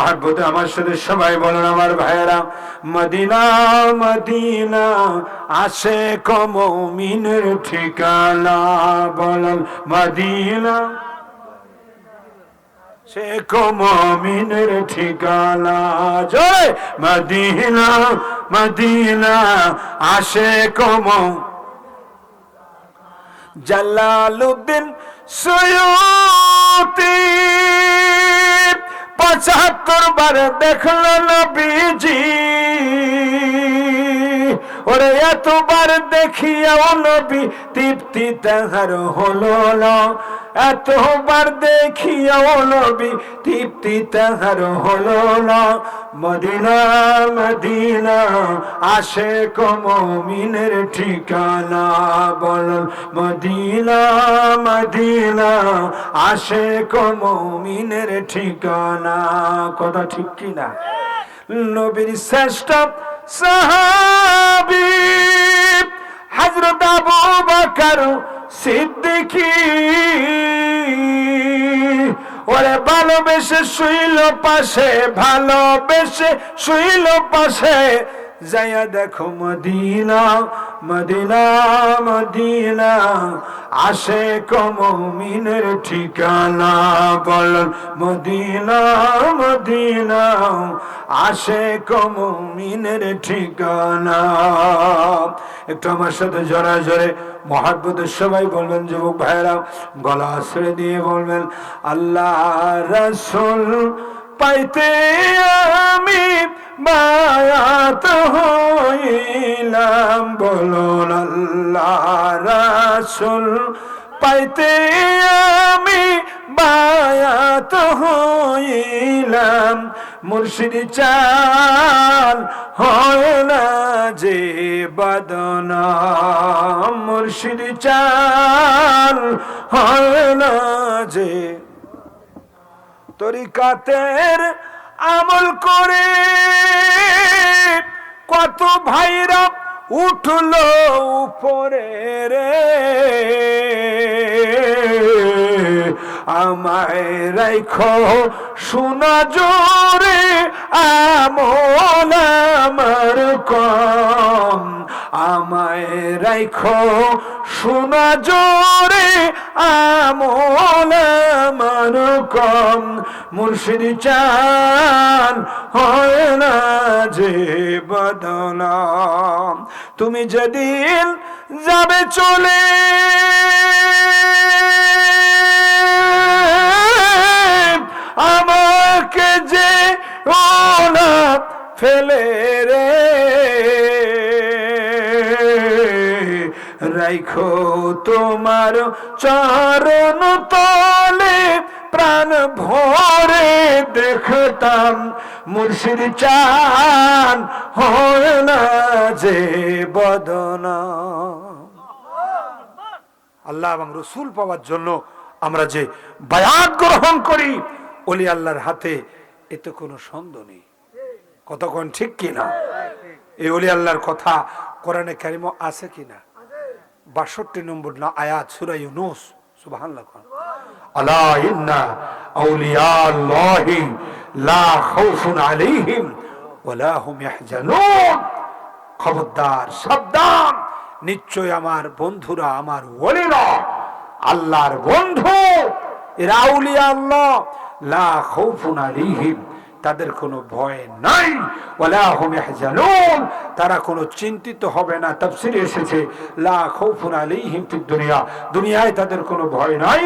মহব্বতে আমার সাথে সবাই বলেন আমার ভাইয়েরা, মদিনা মদিনা আশিক মুমিনের ঠিকানা। বলেন মদিনা আশিক মুমিনের ঠিকানা। জয় মদিনা মদিনা আশিক মুমিন। জালালউদ্দিন সুয়ুতি ৭৫ বার দেখলো নবীজি, ওরে এতবার দেখিয়াও নবী তৃপ্তি তাহার হলো না, এতবার দেখিয়াও নবী তৃপ্তি তাহার হলো না। মদিনা মদিনা আশিক মুমিনের ঠিকানা। বলুন মদিনা মদিনা আশিক মুমিনের ঠিকানা। কথা ঠিক কিনা? নবীর শ্রেষ্ঠ সাহাবী হযরত আবু বকর সিদ্দিকী, ওরে ভালোবেসে শুইল পাশে, ভালোবেসে শুইল পাশে। যাইয়া দেখো মদিনা মদিনা মদিনা আশিক মুমিনের ঠিকানা। বলেন মদিনা মদিনা আশিক মুমিনের ঠিকানা। একটু আমার সাথে জোরে জোরে মহব্বতে সবাই বলবেন, যুবক ভাইরা গলা ছেড়ে দিয়ে বলবেন, আল্লাহ রাসূল পাইতে আমি বায়াত হইলাম। বলুন আল্লাহ রাসূল পাইতে আমি বায়াত হইলাম। মুর্শিদ চান হয় না যে বদনাম, মুর্শিদ চান হয় না যে। তরিকাতের আমল করে কত ভাইরা উঠলো উপরে রে, আমায় রাখো সোনা জোরে আমল আমার কম, আমায় রাখো সোনা জোরে আমল আমার কম। মুর্শিদ চান হয় না যে বদনাম। তুমি যেদিন যাবে চলে আমাকে যে ওনা ফেলে রে, রাখো তোমার চরণ তলে প্রাণ ভরে দেখতাম। মুর্শিদ চান হয় না যে বদনাম। আল্লাহ এবং রসুল পাওয়ার জন্য আমরা যে বায়াত গ্রহণ করি ওলি আল্লাহর হাতে, এতে কোনো সন্দেহ নেই। কতক্ষণ ঠিক কিনা? এই ওলি আল্লাহর কথা কোরআনে কারিমে আছে কিনা? ৬২ নম্বর না আয়াত সূরা ইউনূস। সুবহানাল্লাহ। আলা ইন্না আউলিয়া আল্লাহি লা খাউফুন আলাইহিম ওয়া লা হুম ইয়াহজানুন। খবরদার, সাবধান, নিশ্চয় আমার বন্ধুরা, আমার ওলিরা, আল্লাহর বন্ধু, এরা আউলিয়া আল্লাহ, লা খাউফুন আলাইহিম, তাদের কোনো ভয় নাই, ওয়ালা হুম ইয়াহজানুন, তারা কোনো চিন্তিত হবে না। তাফসীরে এসেছে লা খাউফুন আলাইহিম ফিদ দুনিয়া, দুনিয়ায় তাদের কোনো ভয় নাই,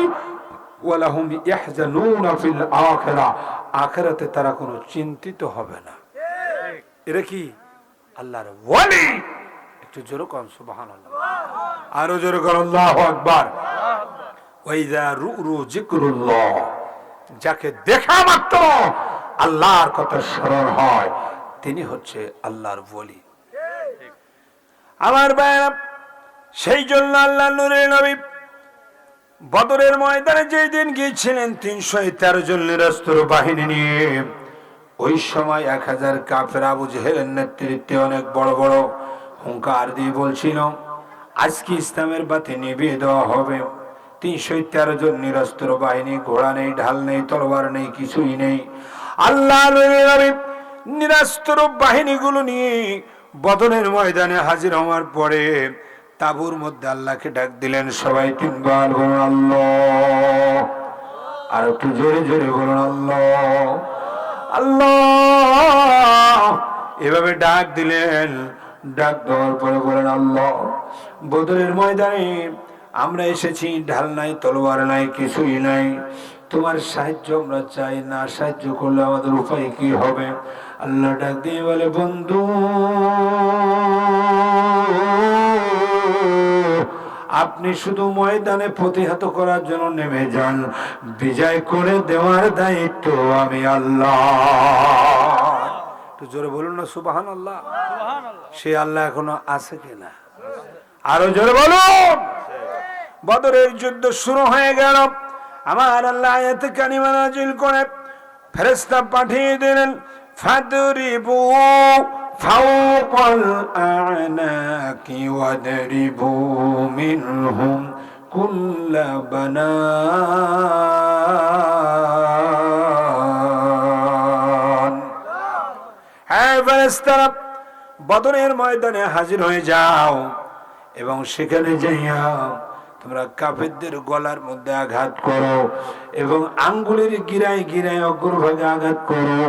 ওয়ালা হুম ইয়াহজানুন ফিল আখিরা, আখিরাতে তারা কোনো চিন্তিত হবে না। এরা কি আল্লাহর ওলি? একটু জোরে কোন সুবহানাল্লাহ, আরো জোরে কোন আল্লাহু আকবার। ওয়া ইযা রু'রু যিকরুল্লাহ, যাকে দেখা মাত্র আল্লাহর কথা স্মরণ হয়, তিনি হচ্ছে আল্লাহর ওলি। আমার ভাইরা, সেই জন্য আল্লাহ নূরের নবী বদরের ময়দানে যেই দিন গিয়েছিলেন ৩১৩ জন নিরস্ত্র বাহিনী নিয়ে, ওই সময় ১০০০ কাফের আবু জেহেলের নেতৃত্বে অনেক বড় বড় হুঙ্কার দিয়ে বলছিল, আজকে ইসলামের বাতি নিভিয়ে দেওয়া হবে। ৩১৩ জন নিরস্ত্র বাহিনী, ঘোড়া নেই, ঢাল নেই, তলোয়ার নেই, কিছুই নেই। আল্লাহ নিরাস্ত্র বাহিনীগুলো নিয়ে বদরের ময়দানে হাজির হওয়ার পরে তাঁবুর মধ্যে আল্লাহকে ডাক দিলেন। সবাই তিনবার বলুন আল্লাহ, আর একটু জোরে জোরে বলুন আল্লাহ আল্লাহ। এভাবে ডাক দিলেন। ডাক দেওয়ার পরে বলেন আল্লাহ, বদরের ময়দানে আমরা এসেছি, ঢাল নাই, তলোয়ার নাই, কিছুই নাই, তোমার সাহায্য আমরা চাই, না সাহায্য করলে আমাদের উপায় কি হবে? আল্লাহ ডাক দিয়ে বলে, বন্ধু আপনি শুধু ময়দানে প্রতিহত করার জন্য নেমে যান, বিজয় করে দেওয়ার দায়িত্ব আমি আল্লাহ। একটু জোরে বলুন না সুবহানাল্লাহ। সে আল্লাহ এখনো আছে কিনা? আরো জোরে বলুন। বদরের যুদ্ধ শুরু হয়ে গেল। আমার আল্লাহ আয়াতে কারিমা নাযিল করে ফেরেশতা পাঠিয়ে দিলেন, ফাদরিবু ফাওকাল আ'নাকি ওয়াদরিবু মিনহুম কুল্লা বানান। হ্যাঁ ফেরেশতারা, বদরের ময়দানে হাজির হয়ে যাও এবং সেখানে যাইয়া তোমরা কাফেরদের গলার মধ্যে আঘাত করো এবং আঙ্গুলের গিরায় গিরায় অগ্রভাগে আঘাত করো।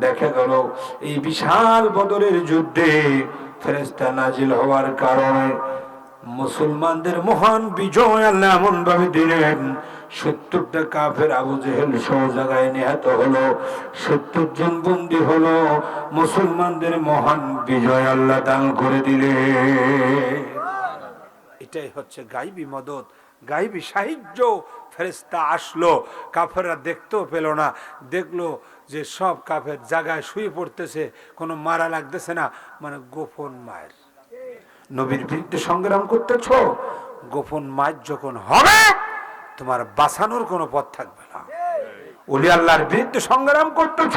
দেখা গেল এই বিশাল বদরের যুদ্ধে ফেরেশতা নাজিল হওয়ার কারণে মুসলমানদের মহান বিজয় আল্লাহ এমন ভাবে দিলেন, 70টা কাফের আবু জেহেল সহ জায়গায় নিহত হলো, 70 জন বন্দী হলো। মুসলমানদের মহান বিজয় আল্লাহ দান করে দিলেন। এটাই হচ্ছে গাইবী মদত, গাইবী সাহায্য। ফেরেশতা আসলো, কাফেররা দেখতেও পেল না, দেখলো যে সব কাফের জায়গায় শুয়ে পড়তেছে, কোনো মারা লাগতেছে না, মানে গোপন মায়ের। নবীর বিরুদ্ধে সংগ্রাম করতেছ, গোপন মায়ের যখন হবে তোমার বাঁচানোর কোনো পথ থাকবে না। ওলি আল্লাহর বিরুদ্ধে সংগ্রাম করতেছ,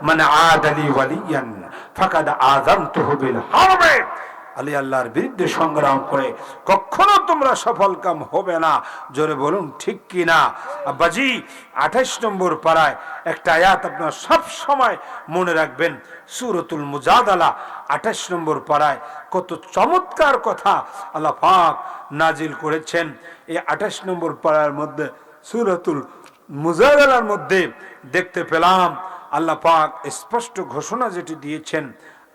মানে আদালি ওয়ালিয়ান ফাকাদ আযানতুহু বিল হারবে। আলী আল্লাহর বিরুদ্ধে সংগ্রাম করে কখনো তোমরা সফল কাম হবে না। জোরে বলুন ঠিক কি না? আব্বাজি 28 নম্বর পারায় একটা আয়াত আপনারা সব সময় মনে রাখবেন, সূরাতুল মুজাদালা 28 নম্বর পারায় কত চমৎকার কথা আল্লাহ পাক নাজিল করেছেন। এই 28 নম্বর পারার মধ্যে সূরাতুল মুজাদালার মধ্যে দেখতে পেলাম আল্লাহ পাক স্পষ্ট ঘোষণা যেটি দিয়েছেন,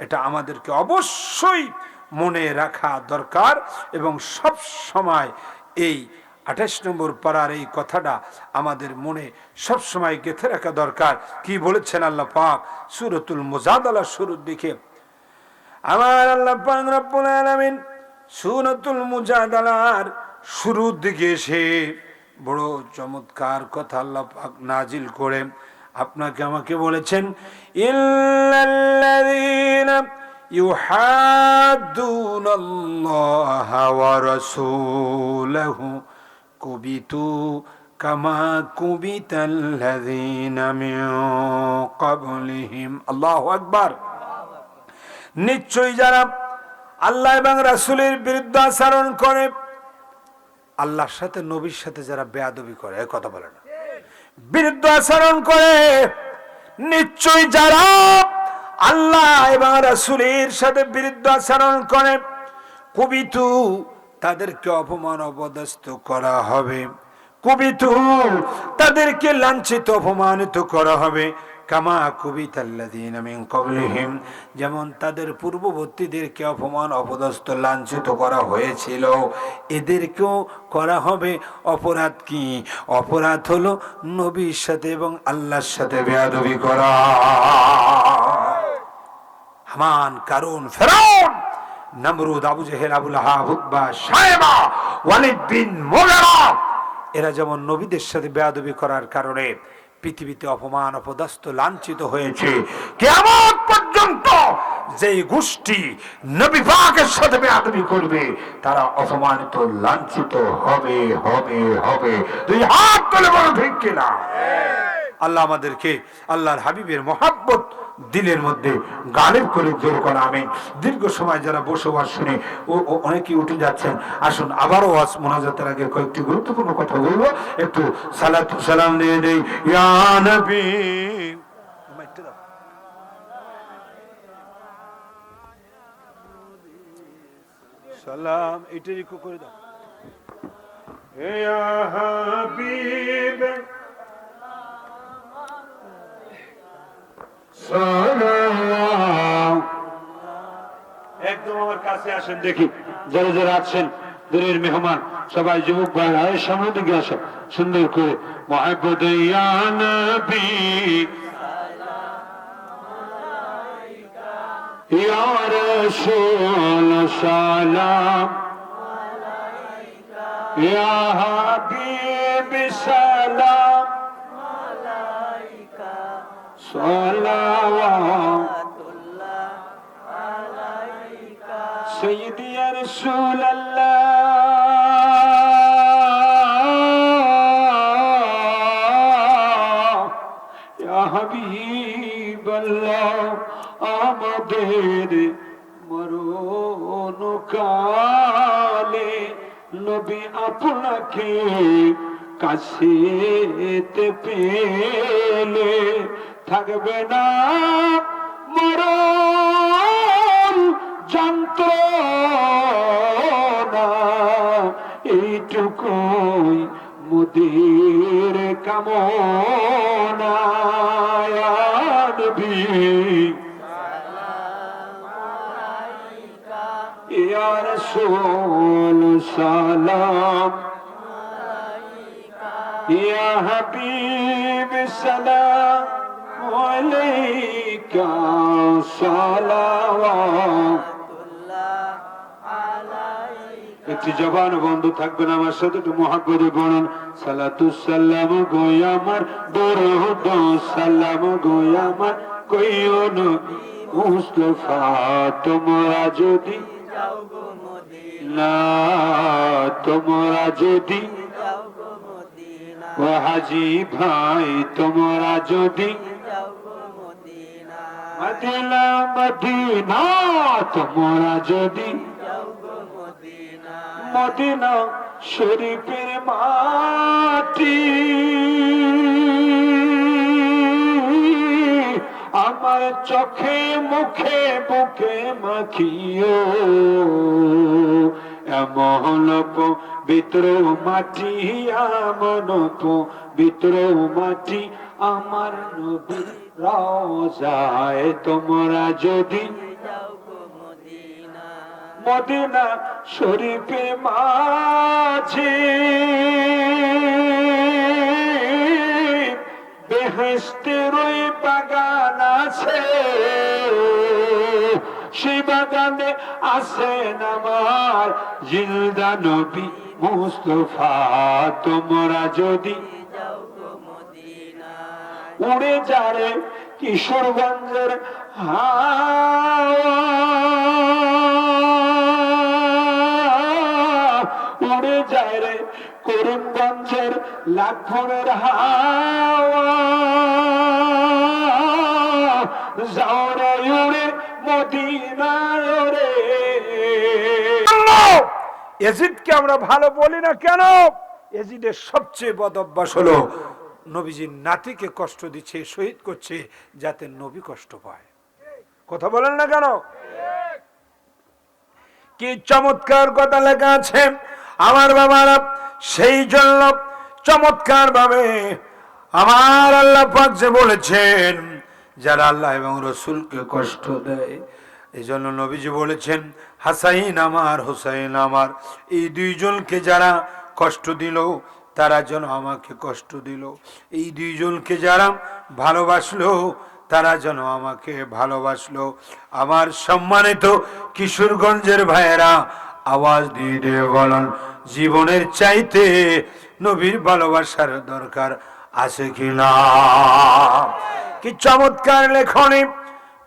এটা আমাদেরকে অবশ্যই মনে রাখা দরকার এবং সব সময় এই 28 নম্বর পারার এই কথাটা আমাদের মনে সব সময় গেঁথে রাখা দরকার। কি বলেছেন আল্লাহ পাক সূরাতুল মুজাদালা শুরুর দিকে? আমার আল্লাহ পাক রব্বুল আলামিন সূরাতুল মুজাদালার শুরুর দিকে এসে বড় চমৎকার কথা আল্লাহ পাক নাজিল করে আপনাকে আমাকে বলেছেন, ইল্লাল্লাযীনা ইউহাদ্দুনাল্লাহা ওয়া রাসূলাহু কুবিতু কামা কুবিতাল্লাযীনা মিন ক্বাবলিহিম। আল্লাহু আকবার। নিশ্চয়ই যারা আল্লাহ এবং রাসূলের বিরুদ্ধে আচরণ করে, আল্লাহর সাথে নবীর সাথে যারা বেয়াদবি করে, কথা বলে না, বিরুদ্ধে আচরণ করে, নিশ্চয়ই যারা আল্লাহ এবং রাসূলের সাথে বিরুদ্ধে আচরণ করে, কুবিতু তাদেরকে অপমান অপদস্থ করা হবে, কুবিতু তাদেরকে লাঞ্ছিত অপমানিত করা হবে, কামা কুবিতাল্লাযীনা মিন ক্বাবলিহিম যেমন তাদের পূর্ববর্তীদেরকে অপমান অপদস্থ লাঞ্ছিত করা হয়েছিল, এদেরকেও করা হবে। অপরাধ কি? অপরাধ হলো নবীর সাথে এবং আল্লাহর সাথে বেয়াদবি করা। হামান, কারুন, ফিরআউন, নমরুদ, আবু জেহেল, আবু লাহাব, উতবা, শায়বা, ওয়ালিদ বিন মুগীরা এরা যেমন নবীদের সাথে বেয়াদবি করার কারণে পৃথিবীতে অপমান অপদস্থ লাঞ্ছিত হয়েছে, কিয়ামত পর্যন্ত যেই গোষ্ঠী নবী পাকের সাথে বেয়াদবি করবে তারা অপমানিত লাঞ্ছিত হবে হবে হবে। দুই হাত তুলে বলো ঠিক কিনা? আল্লাহ আমাদেরকে আল্লাহর হাবিবের মহব্বত দিলের মধ্যে গালিব করে জোর করা। আমিন। দীর্ঘ সময় যারা বসে ওয়াজ শুনে অনেকেই উঠে যাচ্ছেন, আসুন আবারও ওয়াজ মোনাজাতের আগে কয়েকটি গুরুত্বপূর্ণ কথা বলবো। একটু সালাতু সালাম দিয়ে দেই। ইয়া নবী সালাম এটা রিকো করে দাও। ইয়া হাবিব সালাম, একদম আমার কাছে আসেন দেখি, যারা যারা আছেন দূরের মেহমান সবাই, যুবক ভাইরা সামনে দিকে আসো সুন্দর করে। মুহাব্বত ইয়া নবী ইয়া রাসূল সালাম ইয়া হাবিব সালাম সালাওয়াতুল্লাহ আলাইকা সাইয়্যিদি ইয়া রাসূলুল্লাহ ইয়া হাবিবাল্লাহ, আমাদের মরণ কালে নবী আপনাকে কাছেতে পেলে থাকবে না মরণ যন্ত্রণা, এইটুকুই মুদের কামনা। ইয়া নবী ইয়া রাসূল সালাম ইয়া হাবিব সালাম আলাইকা সালাওয়াতুল্লাহ আলাইকা। একটি জবান বন্ধ থাকবেন আমার সাথে, একটু মুহাব্বতে বলুন সালাতু সালাম গো আমার দরুদ সালাম গো আমার কইও নবী মুস্তাফা, তোমরা যদি যাও গো মদিনা, তোমরা যদি যাও গো মদিনা, ও হাজী ভাই তোমরা যদি যাও গো মদিনা, মদিনা মদিনা তোমরা যদি যাও গো মদিনা, মদিনা শরীফের মাটি আমার চোখে মুখে বুকে মাখিও, এমন পবিত্র মাটি এমন পবিত্র মাটি আমার নবীর রওজায়, তোমরা যদি যাও গো মদিনা, মদিনা শরীফের মাঝে বেহেশতের ওই বাগান আছে, সেই বাগানে আছেন আমার জিন্দা নবী মুস্তাফা, তোমরা যদি যাও গো মদিনা, উড়ে যারে কিশোরগঞ্জের হাওয়া, উড়ে যায় রে করিমগঞ্জের লাখনের হাওয়া, যাও রে উড়ে মদিনায় রে। এজিদকে আমরা ভালো বলি না কেন? এজিদের সবচেয়ে বদ অভ্যাস হলো নবীজির নাতিকে কষ্ট দিচ্ছে, শহীদ করছে যাতে নবী কষ্ট পায়। কথা বলেন না কেন? কি চমৎকার কথা লেখা আছে আমার বাবারা, সেই জন্য চমৎকার ভাবে আমার আল্লাহ পাক যে বলেছেন যারা আল্লাহ এবং রসুলকে কষ্ট দেয়, এই জন্য নবীজি বলেছেন হাসাইন আমার হুসাইন আমার, এই দুইজনকে যারা কষ্ট দিল তারা যেন আমাকে কষ্ট দিল, এই দুইজনকে যারা ভালোবাসলো তারা যেন আমাকে ভালোবাসলো। আমার সম্মানিত কিশোরগঞ্জের ভাইয়েরা আওয়াজ দিয়ে দিয়ে বলেন, জীবনের চাইতে নবীর ভালোবাসার দরকার আছে কিনা? কি চমৎকার লেখনী!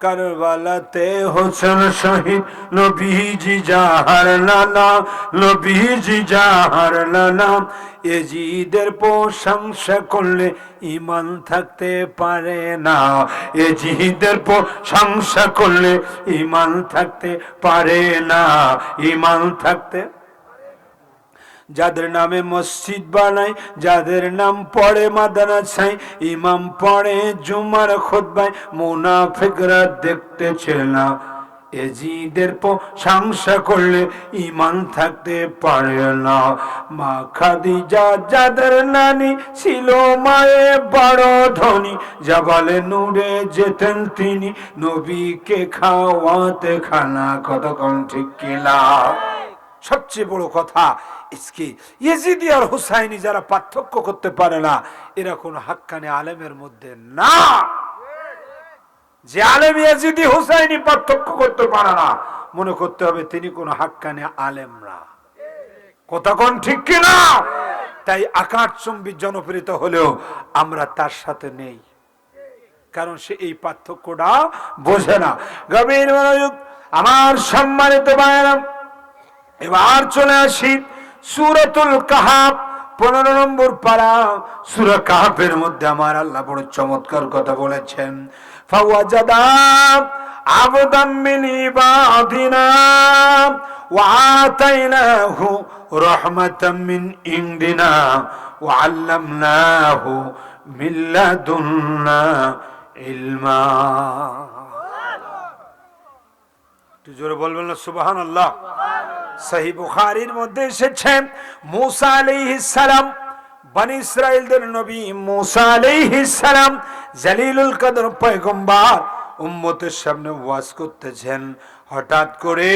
কারবালাতে হোসেন শহীদ নবীজি জাহার নানা, নবীজি জাহার নানা, এজিদের প্রশংসা করলে ঈমান থাকতে পারে না, এজিদের প্রশংসা করলে ঈমান থাকতে পারে না, ঈমান থাকতে। যাদের নামে মসজিদ বানায়, যাদের নাম পড়ে মাদ্রাসায়, ইমাম পড়ে জুমার খুতবায়, মুনাফিকরা দেখতেছে না এজিদের প্রশংসা করলে ঈমান থাকতে পারে না। মা খাদিজা যাদের নানি ছিল মায়ে বড় ধনী, জাবালে নূরে যেতেন তিনি নবীকে খাওয়াতে খানা। কতক্ষণ ঠিক কিনা? সবচেয়ে বড় কথা ইসকি ইয়েজিদি আর হুসাইনি যারা পার্থক্য করতে পারে না, এরা কোন হাক্কানি আলেমের মধ্যে না। যে আলেম ইয়েজিদি হুসাইনি পার্থক্য করতে পারে না, মনে করতে হবে তিনি কোন হাক্কানি আলেম না। কতক্ষণ ঠিক কিনা? তাই আকাশচুম্বী জনপ্রিয় হলেও আমরা তার সাথে নেই, কারণ সে এই পার্থক্যটা বোঝে না। গভীর মনোযোগ আমার সম্মানিত ভাইরা, এবার চলে আসি সূরাতুল কাহাফ 15 নম্বর পারা। সূরা কাহাফের মধ্যে আমার আল্লাহ বড় চমৎকার কথা বলেছেন, ফাওয়াজাদা আবদাম মিন ইবাদিনা ওয়া আতাইনাহু রাহমাতাম মিন ইনদিনা ওয়া আল্লামনাহু মিন লাদুন্না ইলমা। একটু জোরে বলবেন না সুবহানাল্লাহ। সহিহ বুখারীর মধ্যে এসেছে মুসা আলাইহিস সালাম, বনি ইসরাইলদের নবী মুসা আলাইহিস সালাম জালিলুল কদর পয়গম্বর উম্মতের সামনে ওয়াজ করতেছেন। হঠাৎ করে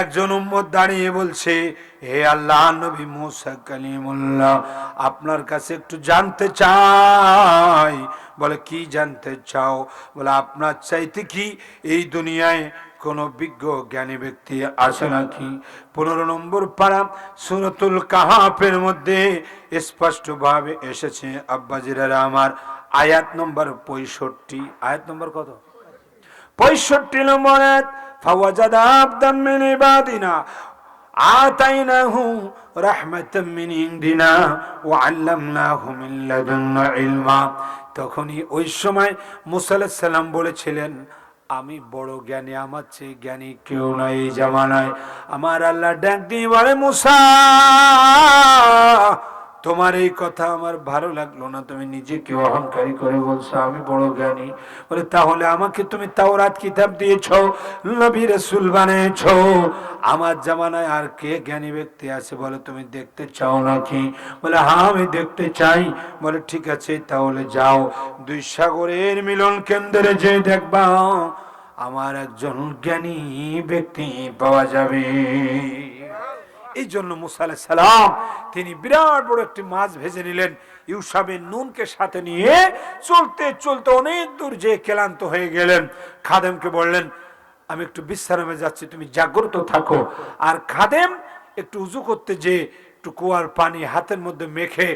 একজন উম্মত দাঁড়িয়ে বলছে, হে আল্লাহ নবী মুসা কালিমুল্লাহ, আপনার কাছে একটু জানতে চাই। বলে কি জানতে চাও? বলে আপনার চাইতে কি এই দুনিয়ায় কোন বিজ্ঞ জ্ঞানী ব্যক্তি আছে নাকি? 15 নম্বর পারা সূরাতুল কাহাফের মধ্যে স্পষ্ট ভাবে এসেছে আব্বাজিরা আমার, আয়াত নম্বর 65। আয়াত নম্বর কত? 65 নম্বর আয়াত। ফাওয়াজাদা আবদাম মিন ইবাদিনা আতাইনাহু রাহমাতাম মিন ইনদিনা ওয়া আল্লামনাহু মিন লাদুন্না ইলমা। তখনই ওই সময় মুসা আলাইহিস সালাম বলেছিলেন, আমি বড় জ্ঞানী, আমার চেয়ে জ্ঞানী কেউ নাই এই জামানায়। আমার আল্লাহ ডাক দিয়ে বলে, মুসা তোমার এই কথা আমার ভালো লাগলো না, তুমি নিজেকে অহংকারী করে বলছো আমি বড় জ্ঞানী। বলে তাহলে আমাকে তুমি তাওরাত কিতাব দিয়েছো, নবী রাসূল বানিয়েছো, আমার জামানায় আর কে জ্ঞানী ব্যক্তি আছে বলে তুমি দেখতে চাও নাকি? বলে হ্যাঁ আমি দেখতে চাই। বলে ঠিক আছে তাহলে যাও, 2 সাগরের মিলন কেন্দ্রে যে দেখবা আমার একজন জ্ঞানী ব্যক্তি পাওয়া যাবে। এই জন্য মুসা আলাইহিস সালাম তিনি বিরাট বড় একটি মাছ ভেজে নিলেন, ইউশাবের নুনকে সাথে নিয়ে চলতে চলতে অনেক দূর যে ক্লান্ত হয়ে গেলেন। খাদেমকে বললেন আমি একটু বিশ্রামে যাচ্ছি, তুমি জাগ্রত থাকো। আর খাদেম একটু উজু করতে যে একটু কুয়ার পানি হাতের মধ্যে মেখে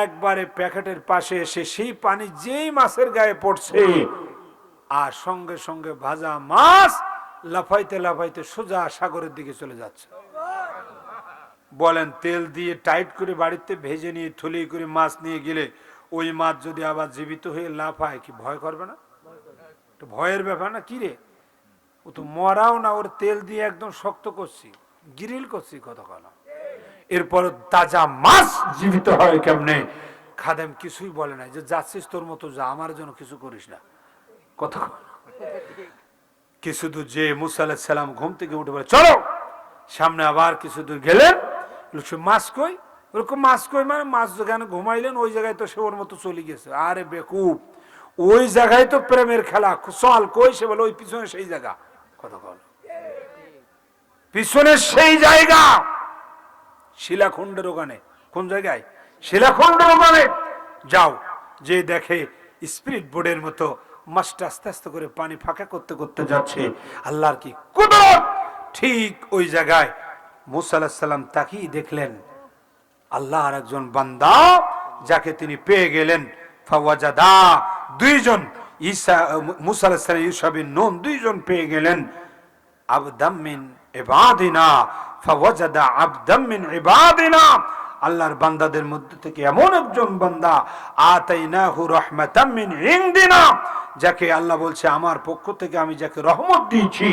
একবারে প্যাকেটের পাশে এসে সেই পানি যেই মাছের গায়ে পড়ছে, আর সঙ্গে সঙ্গে ভাজা মাছ লাফাইতে লাফাইতে সোজা সাগরের দিকে চলে যাচ্ছে। বলেন তেল দিয়ে টাইট করে বাড়িতে ভেজে নিয়ে থলি করে মাছ নিয়ে গেলে ওই মাছ যদি আবার জীবিত হয়ে লাফায়, কি ভয় করবে না? ভয়ের ব্যাপার না কি রে? ও তো মরাও না, ওর তেল দিয়ে একদম শক্ত করছি, গ্রিল করছি কতক্ষণ, এরপর তাজা মাছ জীবিত হয় কেমনে? খাদেম কিছুই বলে না, যে যাচ্ছিস তোর মতো যা, আমার জন্য কিছু করিস না। কতক্ষণ কিছু দূর যে মুসা আলাইহিস সালাম ঘুম থেকে উঠে বলে চলো সামনে। আবার কিছু দূর গেলেন, মাছ কই? ওরকম মাছ কই মানে মাছ যেখানে ঘুমাইলেন ওই জায়গায় তো সে ওর মতো চলে গেছে। আরে বেকুব, ওই জায়গায় তো প্রেমের খেলা, চল কই? সে বলে ওই পিছনে সেই জায়গা। কতক্ষণ পিছনে সেই জায়গা শিলাখণ্ডের ওখানে। কোন জায়গায়? শিলাখণ্ডের ওখানে যাও। যে দেখে স্পিরিট বোর্ডের মতো মাছটা আস্তে আস্তে করে পানি ফাঁকা করতে করতে যাচ্ছে। আল্লাহর কি কুদরত! ঠিক ওই জায়গায় মুসা আলাইহিস সালাম তাকিয়ে দেখলেন আল্লাহর একজন বান্দা, যাকে তিনি পেয়ে গেলেন। ফাওয়াজাদা, 2 জন মুসা আলাইহিস সালাম ইউশাবিন নুন 2 জন পেয়ে গেলেন। আবদাম মিন ইবাদিনা, ফাওয়াজাদা আবদাম মিন ইবাদিনা, আল্লাহর বান্দাদের মধ্যে থেকে এমন একজন বান্দা, আতাইনাহু রাহমাতাম মিন ইনদিনা, যাকে আল্লাহ বলছে আমার পক্ষ থেকে আমি যাকে রহমত দিয়েছি,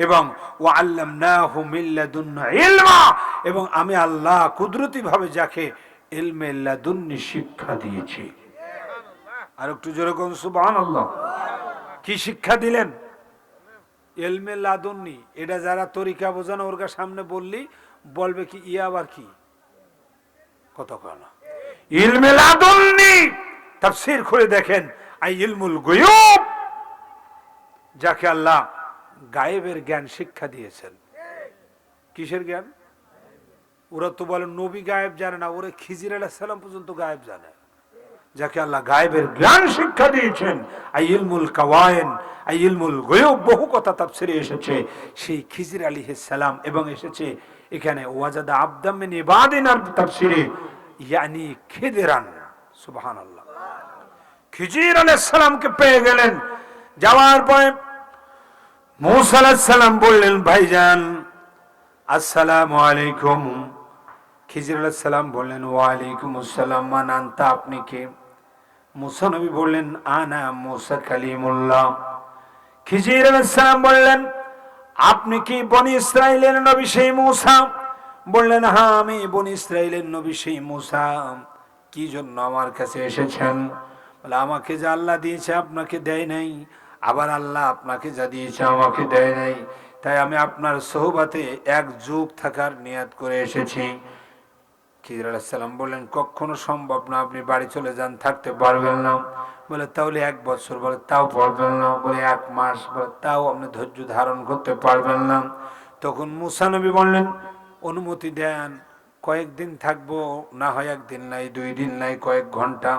এবং ওয়া আল্লামনাহু মিন লাদুন্না ইলমা, এবং আমি আল্লাহ কুদরতি ভাবে যাকে ইলমে লাদুন্নি শিক্ষা দিয়েছি। আর একটু জোরে কোন সুবহানাল্লাহ। কি শিক্ষা দিলেন? এলমে লাদুন্নি, এটা যারা তরিকা বোঝানো ওর সামনে বললি বলবে কি ইয়া আবার কি কত কানা ইলমে লাদুন্নি তাফসীর করে দেখেন আই ইলমুল গায়ব, যাকে আল্লাহ গায়েবের জ্ঞান শিক্ষা দিয়েছেন। কিসের জ্ঞান? ওরা তো বলে নবী গায়েব জানে না, ওরা খিজির আলাইহিস সালাম পর্যন্ত গায়েব জানে। যাকে আল্লাহ গায়েবের জ্ঞান শিক্ষা দিয়েছেন, আই ইলমুল কাওয়ায়েন, আই ইলমুল গায়ব, বহু কথা তাফসীরে এসেছে সেই খিজির আলাইহিস সালাম, এবং এসেছে এখানে ওয়াজাদা আবদাম মিন ইবাদিনার তাফসীরে ইয়ানি খিদরান। সুবহানাল্লাহ। খিজির আলাইহিস সালামকে পেয়ে গেলেন, যাওয়ার পরে মূসা আলাইহিস সালাম বললেন ভাইজান আসসালামু আলাইকুম। খিজির আলাইহিস সালাম বললেন ওয়া আলাইকুম আসসালাম, মান আনতা, আপনি কে? মূসা নবী বললেন আনা মূসা কালিমুল্লাহ। খিজির আলাইহিস সালাম বললেন আপনি কি বনি ইসরাইলের নবী সেই মূসা? বললেন হ্যাঁ আমি বনি ইসরাইলের নবী সেই মূসা। কি জন্য আমার কাছে এসেছেন? বলে আমাকে যা আল্লাহ দিয়েছে আপনাকে দেয় নাই, আবার আল্লাহ আপনাকে যা দিয়েছে আমাকে দেয় নাই, তাই আমি আপনার সোহবতে এক যুগ থাকার নিয়াত করে এসেছি। খিজির আলাইহিস সালাম বললেন কখনো সম্ভব না, আপনি বাড়ি চলে যান, থাকতে পারবেন না। বলে তাহলে 1 বছর? বলে তাও পারবেন না। বলে 1 মাস? বলে তাও আপনি ধৈর্য ধারণ করতে পারবেন না। তখন মূসা নবী বললেন অনুমতি দেন, কয়েকদিন থাকবো, না হয় 1 দিন নাই, 2 দিন নাই, কয়েক ঘন্টা।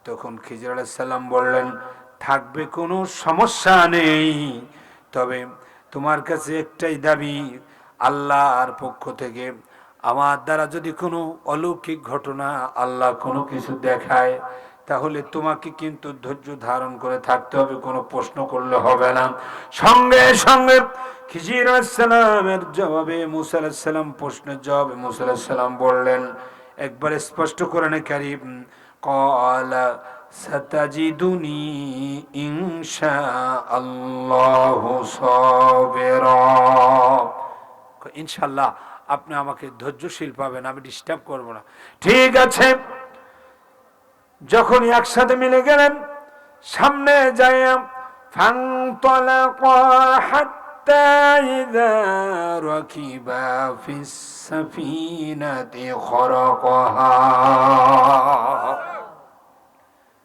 তখন খিজির আলাইহিস সালাম বললেন থাকবে, কোনো সমস্যা নেই, তবে তোমার কাছে একটাই দাবি, আল্লাহর পক্ষ থেকে আমার দ্বারা যদি কোনো অলৌকিক ঘটনা আল্লাহ কোনো কিছু দেখায় তাহলে তোমাকে কিন্তু ধৈর্য ধারণ করে থাকতে হবে, কোনো প্রশ্ন করলে হবে না। সঙ্গে সঙ্গে খিজির আলাইহিস সালামের জবাবে মূসা আলাইহিস সালাম প্রশ্নের জবাবে মূসা আলাইহিস সালাম বললেন একবার স্পষ্ট কোরআনে কারীম ক্বালা সাতাজিদুনি ইনশাআল্লাহু সাবিরা, ইনশাআল্লাহ আপনি আমাকে ধৈর্যশীল পাবেন, আমি ডিস্টার্ব করব না। ঠিক আছে। যখন একসাথে মিলে গেলেন, সামনে যায় ফানতালাকা হাত্তা ইযা রাকিবা ফিস সাফিনাতি খরাকাহা,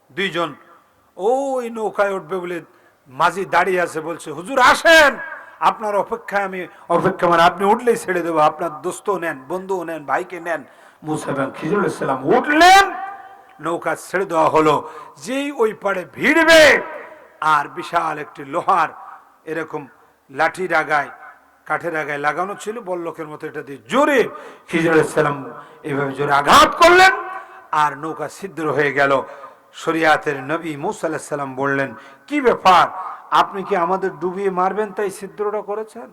দুইজন ওই নৌকায় উঠবে বলে মাঝি দাঁড়িয়ে আছে, বলছে হুজুর আসেন, আপনার অপেক্ষায় আমি অপেক্ষা, মানে আপনি উঠলেই ছেড়ে দেবো, আপনার দোস্ত নেন, বন্ধু নেন, ভাইকে নেন। মূসা এবং খিজির আলাইহিস সালাম উঠলেন, নৌকা ছেড়ে দেওয়া হলো। যেই ওই পাড়ে ভিড়বে, আর বিশাল একটি লোহার এরকম লাঠির আগায় কাঠের আগায় লাগানো ছিল বল্লকের মতো, এটা দিয়ে জোরে খিজির আলাইহিস সালাম এভাবে জোরে আঘাত করলেন, আর নৌকা ছিদ্র হয়ে গেল। শরিয়াতের নবী মূসা আলাইহিস সালাম বললেন কি ব্যাপার, আপনি কি আমাদের ডুবিয়ে মারবেন তাই ছিদ্রটা করেছেন?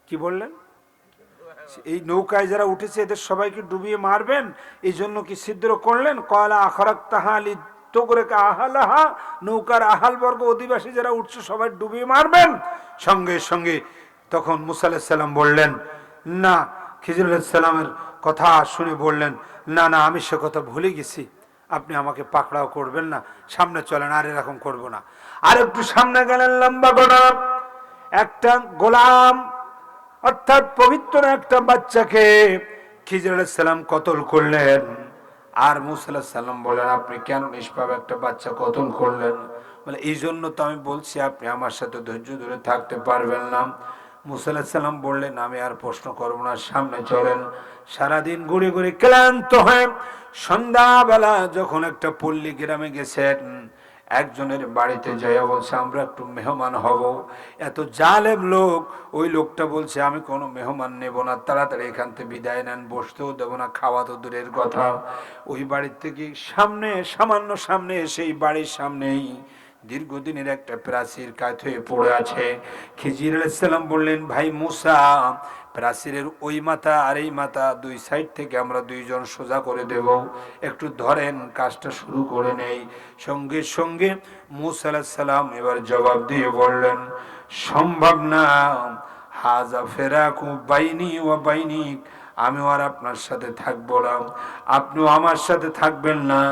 কি বললেন? এই নৌকায় যারা উঠেছে এদের সবাইকে ডুবিয়ে মারবেন এই জন্য কি ছিদ্র করলেন? কয়লা আখরাকতাহা লিতুগরিকা আহলাহা, নৌকার আহাল বর্গ অধিবাসী যারা উঠছে সবাই ডুবিয়ে মারবেন? সঙ্গে সঙ্গে তখন মূসা আলাইহিস সালাম বললেন না, খিজির আলাইহিস সালামের কথা শুনে বললেন না না আমি সে কথা ভুলে গেছি, আপনি আমাকে পাকড়াও করবেন না, সামনে চলেন, আর এরকম করব না। আর একটু সামনে গেলেন, লম্বা ঘটনা, একটা গোলাম অর্থাৎ পবিত্র একটা বাচ্চাকে খিজির আলাইহিস সালাম কতল করলেন। আর মূসা আলাইহিস সালাম বলেন আপনি কেন নিষ্পাপ একটা বাচ্চা কতল করলেন? বলে এই জন্য তো আমি বলছি আপনি আমার সাথে ধৈর্য ধরে থাকতে পারবেন না। মূসা আলাইহিস সালাম বললেন আমি আর প্রশ্ন করব না, সামনে চলেন। সারাদিন ঘুরে ঘুরে ক্লান্ত হয়ে সন্ধ্যাবেলা যখন একটা পল্লী গ্রামে গেছেন, একজনের বাড়িতে যাইয়া বলছে আমরা একটু মেহমান হব। এত জালেম লোক, ওই লোকটা বলছে আমি কোনো মেহমান নেব না, তাড়াতাড়ি এখান থেকে বিদায় নেন, বসতেও দেবো না, খাওয়া তো দূরের কথা। ওই বাড়ির থেকে সামনে, সামান্য সামনে, সেই বাড়ির সামনেই দীর্ঘদিনের একটা প্রাচীর কাত হয়ে পড়ে আছে। খিজির আলাইহিস সালাম বললেন ভাই মূসা, প্রাচীরের ওই মাথা আর এই মাথা দুই সাইড থেকে আমরা দুইজন সোজা করে দেব, একটু ধরেন, কাজটা শুরু করে নেই। সঙ্গে সঙ্গে মূসা আলাইহিস সালাম এবার জবাব দিয়ে বললেন সম্ভব না, হাজা ফেরাকু বাইনি ওয়া বাইনিক, আমিও আর আপনার সাথে থাকবো না, আপনিও আমার সাথে থাকবেন না।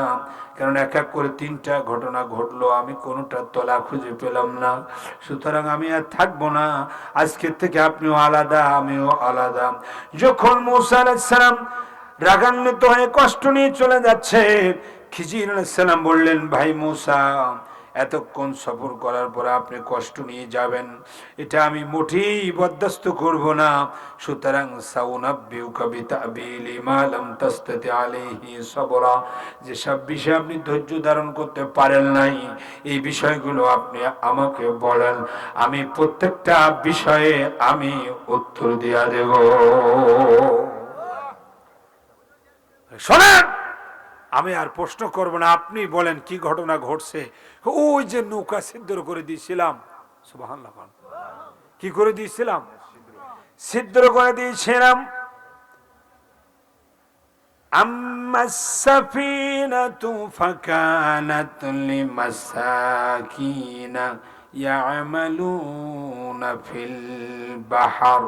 কারণ এক এক করে 3টা ঘটনা ঘটলো, আমি কোনোটা তলা খুঁজে পেলাম না। সুতরাং আমি আর থাকবো না, আজকের থেকে আপনিও আলাদা, আমিও আলাদা। যখন মূসা আলাইহিস সালাম রাগান্বিত হয়ে কষ্ট নিয়ে চলে যাচ্ছে, খিজির আলাইহিস সালাম বললেন, ভাই মূসা, এতক্ষণ সফর করার পর আপনি কষ্ট নিয়ে যাবেন, এটা আমি মোটেই বরদাস্ত করব না। সুতরাং সাউনাব্বিউকা বিতাবিলি মা লাম তাসতাতি আলাইহি সাবরা, যে সব বিষয় আপনি ধৈর্য ধারণ করতে পারেন নাই, এই বিষয়গুলো আপনি আমাকে বলেন, আমি প্রত্যেকটা বিষয়ে আমি উত্তর দিয়া দেব। শোনেন, আমি আর প্রশ্ন করব না, আপনি বলেন কি ঘটনা ঘটছে। ওই যে নৌকা ছিদ্র করে দিয়েছিলাম, সুবহানাল্লাহ, কি করে দিয়েছিলাম? ছিদ্র করে দিয়েছিলাম। আম্মাস সাফিনাতু ফাকানাত লিমাসাকিনা ইয়ামালুনা ফিল বাহর,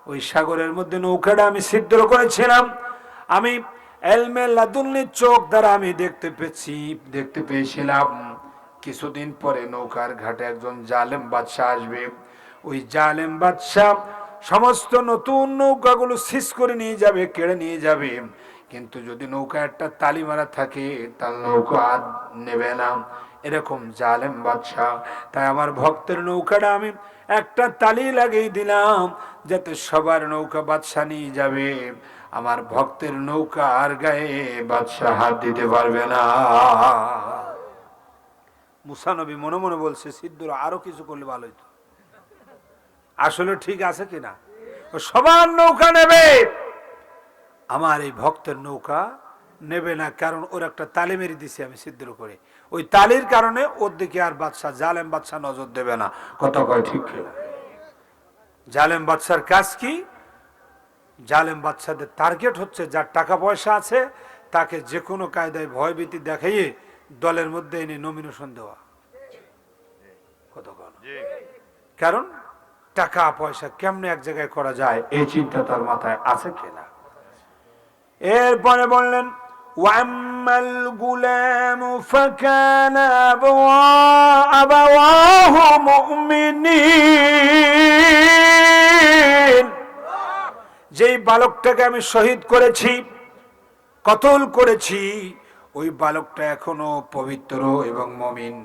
ওই সাগরের মধ্যে নৌকাটা আমি ছিদ্র করেছিলাম। আমি এলমে লাদুন্নির চোখ দ্বারা আমি দেখতে পেয়েছিলাম কিছুদিন পরে নৌকার ঘাটে একজন জালেম বাদশাহ আসবে। ওই জালেম বাদশাহ সমস্ত নতুন নৌকাগুলো সিজ করে নিয়ে যাবে, কেড়ে নিয়ে যাবে। কিন্তু যদি নৌকা একটা তালি মারা থাকে, তার নৌকা নেবে না, এরকম জালেম বাদশাহ। তাই আমার ভক্তের নৌকাটা আমি একটা তালি লাগিয়ে দিলাম, যাতে সবার নৌকা বাদশাহ নিয়ে যাবে, আমার ভক্তের নৌকা আর গায়ে বাদশাহ হাত দিতে পারবে না। মুসা নবী মনে মনে বলছে, সিদ্ধুর আরো কিছু করলে ভালো হইতো। আসলে ঠিক আছে কিনা? সবার নৌকা নেবে, আমার এই ভক্তের নৌকা নেবে না, কারণ ওর একটা তালি মেরে দিছি আমি ছিদ্র করে। ওই তালির কারণে ওর দিকে আর বাদশাহ, জালেম বাদশাহ নজর দেবে না। কথা কয় ঠিক কিনা? জালেম বাদশার কাজ কি? জালেম বাদশাদের টার্গেট হচ্ছে যার টাকা পয়সা আছে, তাকে যে কোনো কায়দায় ভয়ভীতি দেখাইয়ে দলের মধ্যে এনে নমিনেশন দেওয়া। কারণ টাকা পয়সা কেমনে এক জায়গায় করা যায়, এই চিন্তা তার মাথায় আছে কিনা। এরপরে বললেন, ওয়াম্মাল গুলামু ফাকানা আবাওয়াহু মুমিনিন, যেই বালকটাকে আমি শহীদ করেছি, কতল করেছি, ওই বালকটা এখনো পবিত্র এবং মুমিন।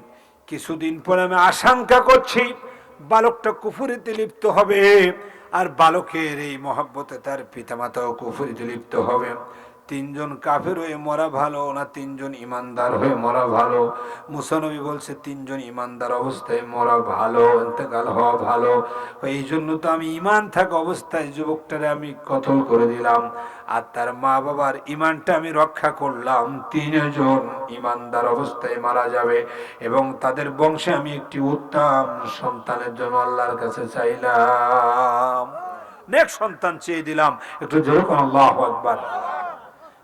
কিছুদিন পরে আমি আশঙ্কা করছি বালকটা কুফরিতে লিপ্ত হবে, আর বালকের এই মহব্বতে তার পিতামাতাও কুফরিতে লিপ্ত হবে। 3 জন কাফের হয়ে মরা ভালো না 3 জন ইমানদার হয়ে মরা ভালো? মুসা নবী বলছে 3 জন ইমানদার অবস্থায় মরা ভালো, ইন্তেকাল হওয়া ভালো। এই জন্য তো আমি ইমান থাকা অবস্থায় যুবকটারে আমি কতল করে দিলাম, আর তার মা বাবার ইমানটা আমি রক্ষা করলাম। 3 জন ইমানদার অবস্থায় মারা যাবে, এবং তাদের বংশে আমি একটি উত্তম সন্তানের জন্য আল্লাহর কাছে চাইলাম, নেক্সট সন্তান চেয়ে দিলাম। একটু জোরে কোন আল্লাহু আকবার।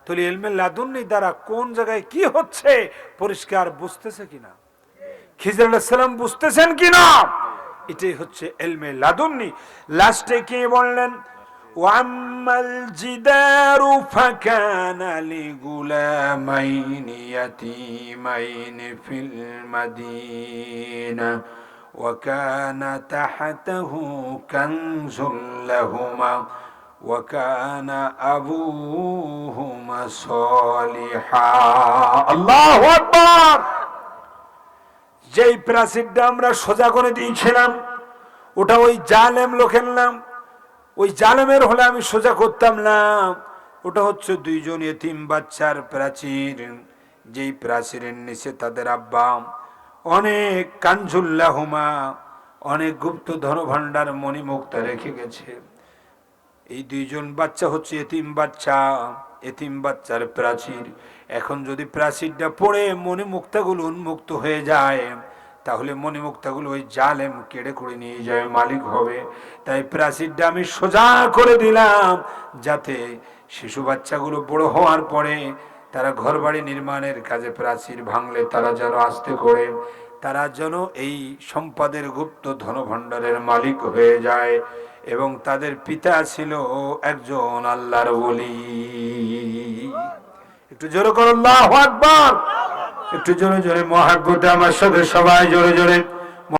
তাহলে ইলমে লাদুন্নি দ্বারা কোন জায়গায় কি হচ্ছে পরিষ্কার বুঝতেছে কিনা? খিজির আলাইহিস সালাম বুঝতেছেন কিনা? এটাই হচ্ছে ইলমে লাদুন্নি। লাস্টে কি বললেন? ওয়াম্মাল জিদারু ফাকানা লিগুলামাইনি ইয়াতীমাইনি ফিল মাদিনা وكان تحته كنز لهما وكان أبوهما صالحا الله أكبر। যেই প্রাচীরটা আমরা সোজা করে দিয়েছিলাম, ওটা ওই জালেম লোকের নাম। ওই জালেমের হলে আমি সোজা করতাম না। ওটা হচ্ছে 2 জন এতিম বাচ্চার প্রাচীর, যেই প্রাচীরের নিচে তাদের আব্বা অনেক কানজুল্লাহুমা, অনেক গুপ্ত ধনভাণ্ডার মণিমুক্তা রেখে গেছে। এই 2 জন বাচ্চা হচ্ছে এতিম বাচ্চা, এতিম বাচ্চার প্রাচীর। এখন যদি প্রাচীরটা পড়ে মণিমুক্তাগুলো উন্মুক্ত হয়ে যায়, তাহলে মণিমুক্তাগুলো ওই জালেম কেড়ে করে নিয়ে যাবে, মালিক হবে। তাই প্রাচীরটা আমি সোজা করে দিলাম, যাতে শিশু বাচ্চাগুলো বড় হওয়ার পরে তারা ঘরবাড়ি নির্মাণের কাজে প্রাচীর ভাঙলে তারা যেন আস্তে করে তারা যেন এই সম্পদের গুপ্ত ধনভাণ্ডারের মালিক হয়ে যায়। এবং তাদের পিতা ছিল একজন আল্লাহর ওলি। একটু জোরে করো আল্লাহু আকবার। একটু জোরে জোরে মহব্বতে আমার সাথে সবাই জোরে জোরে